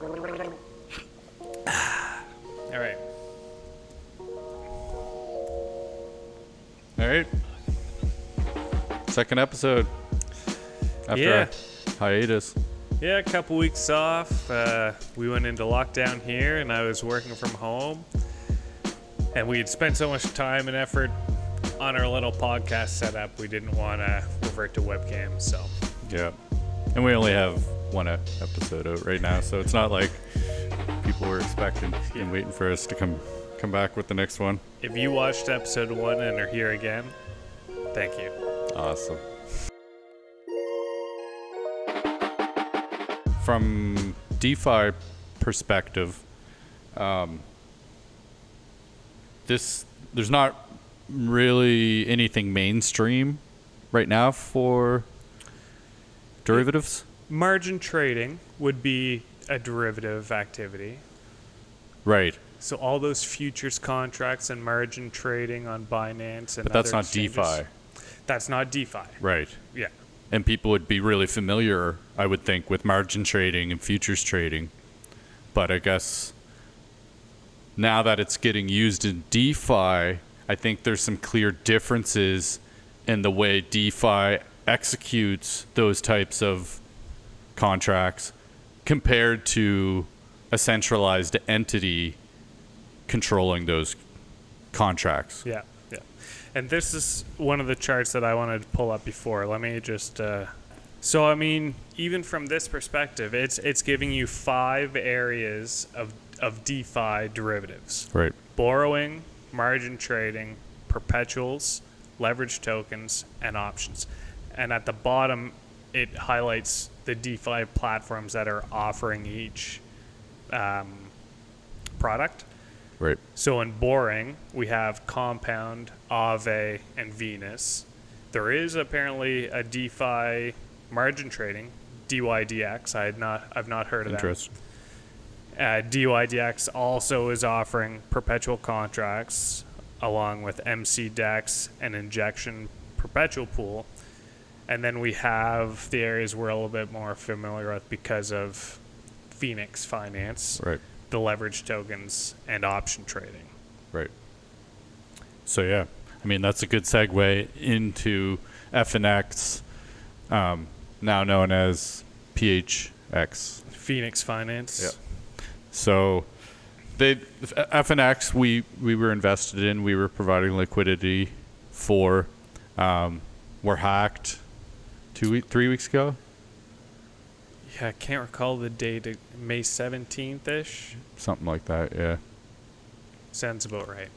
All right. All right. Second episode after Yeah. a hiatus. Yeah, a couple weeks off. We went into lockdown here, and I was working from home. And we had spent so much time and effort on our little podcast setup, we didn't want to revert to webcam. So Yeah. And we only have one episode out right now, so it's not like people were expecting and waiting for us to come back with the next one. if you watched episode 1 and are here again, thank you. Awesome. From DeFi perspective, there's not really anything mainstream right now for derivatives. Margin trading would be a derivative activity. Right. So all those futures contracts and margin trading on Binance and But that's other not exchanges, DeFi. That's not DeFi. Right. Yeah. And people would be really familiar, I would think, with margin trading and futures trading. But I guess now that it's getting used in DeFi, I think there's some clear differences in the way DeFi executes those types of contracts compared to a centralized entity controlling those contracts. Yeah. And this is one of the charts that I wanted to pull up before. Let me just... So, I mean, even from this perspective, it's giving you 5 areas of DeFi derivatives. Right. Borrowing, margin trading, perpetuals, leverage tokens, and options. And at the bottom, it highlights the DeFi platforms that are offering each product. Right. So in borrowing, we have Compound, Aave, and Venus. There is apparently a DeFi margin trading, DYDX. I've not heard of that. Interesting. DYDX also is offering perpetual contracts along with MCDEX and injection perpetual pool. And then we have the areas we're a little bit more familiar with because of Phoenix Finance. Right. The leverage tokens and option trading. Right. So yeah, I mean that's a good segue into FNX, now known as PHX. Phoenix Finance. Yeah. So FNX we were invested in. We were providing liquidity for. Were hacked 3 weeks ago. Yeah, I can't recall the date. May 17th-ish? Something like that. Yeah. Sounds about right.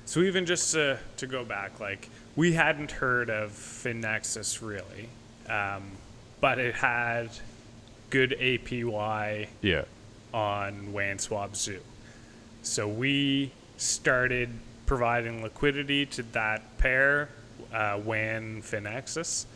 So even just to go back, like, we hadn't heard of Finexus really, but it had good APY Yeah. on WANSwap Zoo. So we started providing liquidity to that pair, WAN Finexus.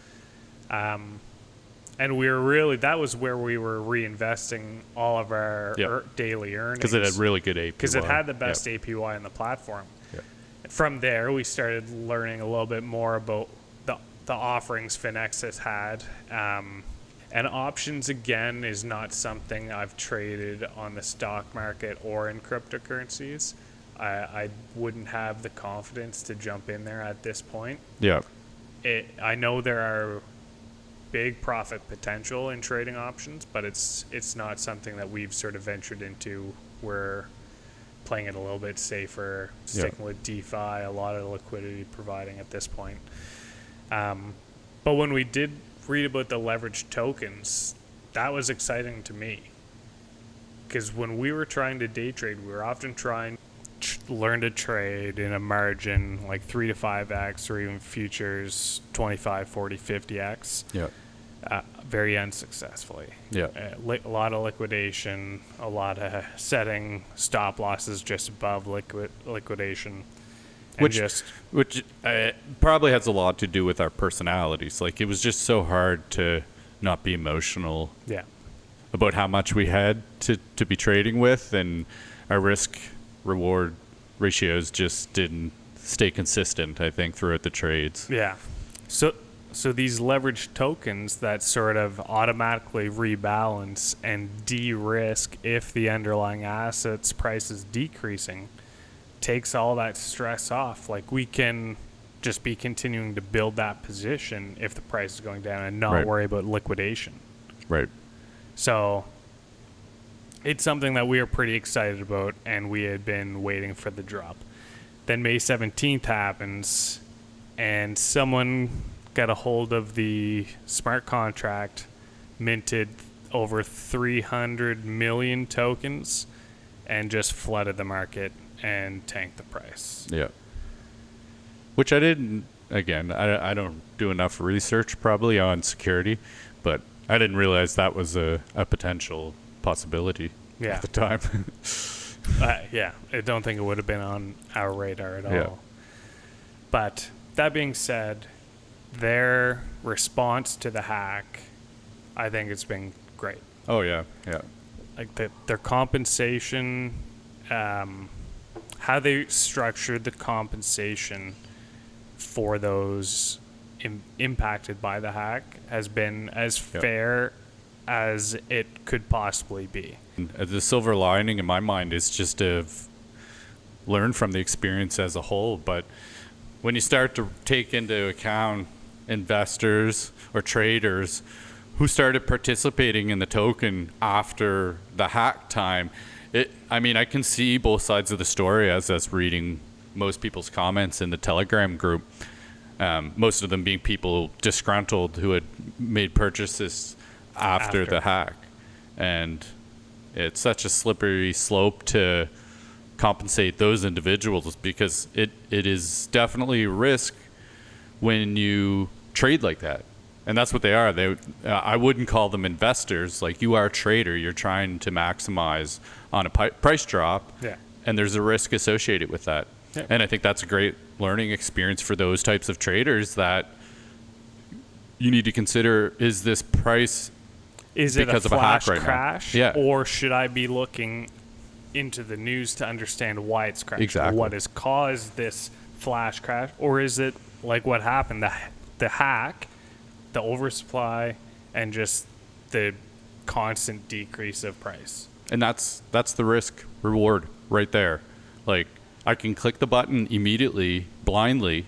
And we were really, that was where we were reinvesting all of our daily earnings. Because it had really good APY. Because it had the best APY in the platform. Yep. From there, we started learning a little bit more about the offerings Finexus had. And options, again, is not something I've traded on the stock market or in cryptocurrencies. I wouldn't have the confidence to jump in there at this point. Yeah. I know there are big profit potential in trading options, but it's not something that we've sort of ventured into. We're playing it a little bit safer, sticking with DeFi, a lot of liquidity providing at this point. But when we did read about the leveraged tokens, that was exciting to me. Because when we were trying to day trade, we were often trying to learn to trade in a margin like 3 to 5x or even futures 25, 40, 50x. Yeah. Very unsuccessfly. Yeah. A lot of liquidation, a lot of setting stop losses just above liquidation. Which probably has a lot to do with our personalities. Like, it was just so hard to not be emotional about how much we had to be trading with, and our risk reward ratios just didn't stay consistent, I think, throughout the trades. Yeah. So So these leveraged tokens that sort of automatically rebalance and de-risk if the underlying asset's price is decreasing takes all that stress off. Like, we can just be continuing to build that position if the price is going down and not worry about liquidation. Right. So it's something that we are pretty excited about, and we had been waiting for the drop. Then May 17th happens, and someone got a hold of the smart contract, minted over 300 million tokens, and just flooded the market and tanked the price. Yeah. Which I didn't, again, I don't do enough research probably on security, but I didn't realize that was a potential possibility at the time. I don't think it would have been on our radar at all. Yeah. But that being said, their response to the hack, I think it's been great. Oh, yeah. Like their compensation, how they structured the compensation for those impacted by the hack has been as fair as it could possibly be. The silver lining in my mind is just to learn from the experience as a whole. But when you start to take into account investors or traders who started participating in the token after the hack time, I can see both sides of the story as us reading most people's comments in the Telegram group. Most of them being people disgruntled who had made purchases after the hack. And it's such a slippery slope to compensate those individuals, because it is definitely a risk when you trade like that. And that's what they are. I wouldn't call them investors. Like, you are a trader. You're trying to maximize on a price drop. Yeah. And there's a risk associated with that. Yeah. And I think that's a great learning experience for those types of traders, that you need to consider, is this price because it of a hack right crash? now? Yeah. Or should I be looking into the news to understand why it's crashed? Exactly. What has caused this flash crash? Or is it like what happened, the hack, the oversupply, and just the constant decrease of price? And that's the risk reward right there. Like, I can click the button immediately, blindly,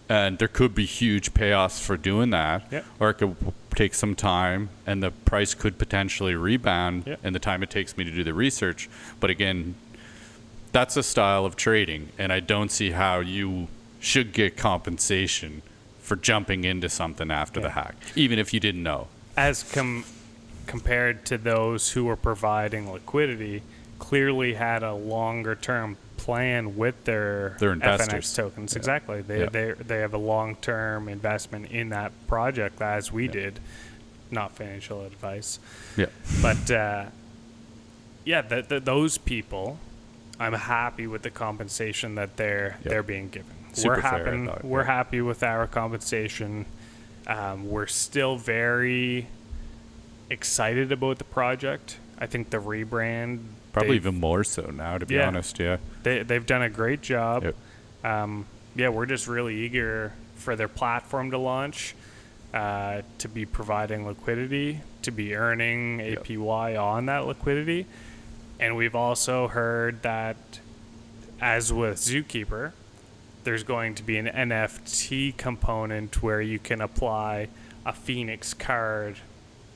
and there could be huge payoffs for doing that. Yep. Or it could take some time, and the price could potentially rebound Yep. in the time it takes me to do the research. But again, that's a style of trading, and I don't see how you should get compensation for jumping into something after the hack, even if you didn't know. As compared to those who were providing liquidity, clearly had a longer term plan with their investors. FNX tokens. Yeah. Exactly. They have a long-term investment in that project, as we did. Not financial advice. Yeah. But those people, I'm happy with the compensation that they're being given. Super fair, I thought. We're happy with our compensation. We're still very excited about the project. I think the rebrand, probably even more so now, to be honest. Yeah. They've done a great job. Yep. We're just really eager for their platform to launch, to be providing liquidity, to be earning APY on that liquidity. And we've also heard that, as with Zookeeper, there's going to be an NFT component where you can apply a Phoenix card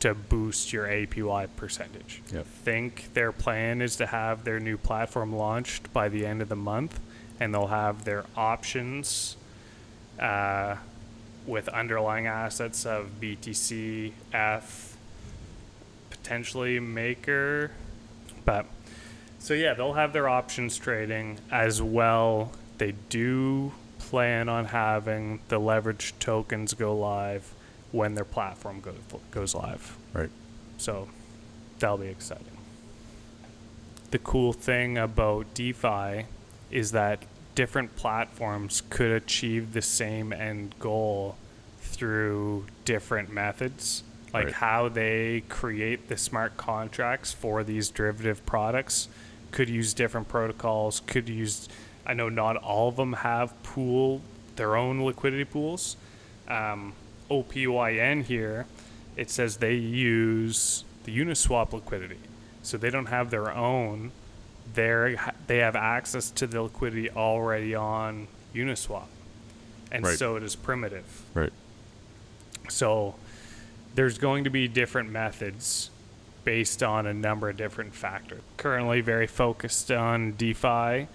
to boost your APY percentage. Yep. I think their plan is to have their new platform launched by the end of the month, and they'll have their options with underlying assets of BTC, F, potentially Maker. But so they'll have their options trading as well. They do plan on having the leveraged tokens go live when their platform goes live. Right. So that'll be exciting. The cool thing about DeFi is that different platforms could achieve the same end goal through different methods. Like how they create the smart contracts for these derivative products could use different protocols, I know not all of them have their own liquidity pools. OPYN here, it says they use the Uniswap liquidity. So they don't have their own. They have access to the liquidity already on Uniswap. And Right. so it is primitive. Right. So there's going to be different methods based on a number of different factors. Currently very focused on DeFi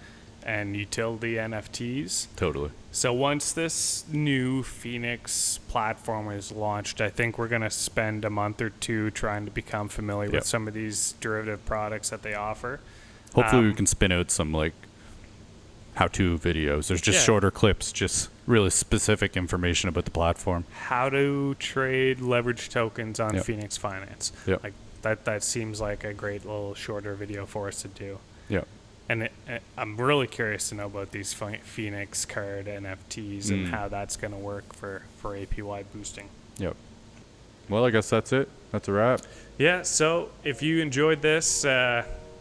and utility NFTs. Totally. So once this new Phoenix platform is launched, I think we're going to spend a month or two trying to become familiar Yep. with some of these derivative products that they offer. Hopefully we can spin out some like how-to videos. There's just Yeah. shorter clips, just really specific information about the platform. How to trade leverage tokens on Yep. Phoenix Finance. Yep. Like that seems like a great little shorter video for us to do. Yeah. And I'm really curious to know about these Phoenix card NFTs and how that's going to work for APY boosting. Yep. Well, I guess that's it. That's a wrap. Yeah, so if you enjoyed this,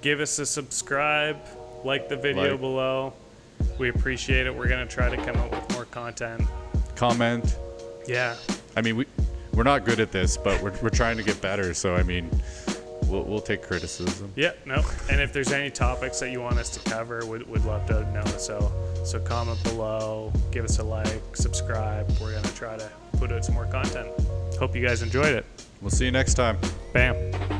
give us a subscribe, like the video Like. below. We appreciate it. We're going to try to come up with more content. Comment. Yeah. I mean, we're not good at this, but we're trying to get better. So I mean, we'll take criticism. Yeah, no. And if there's any topics that you want us to cover, we'd love to know. So comment below, give us a like, subscribe. We're going to try to put out some more content. Hope you guys enjoyed it. We'll see you next time. Bam.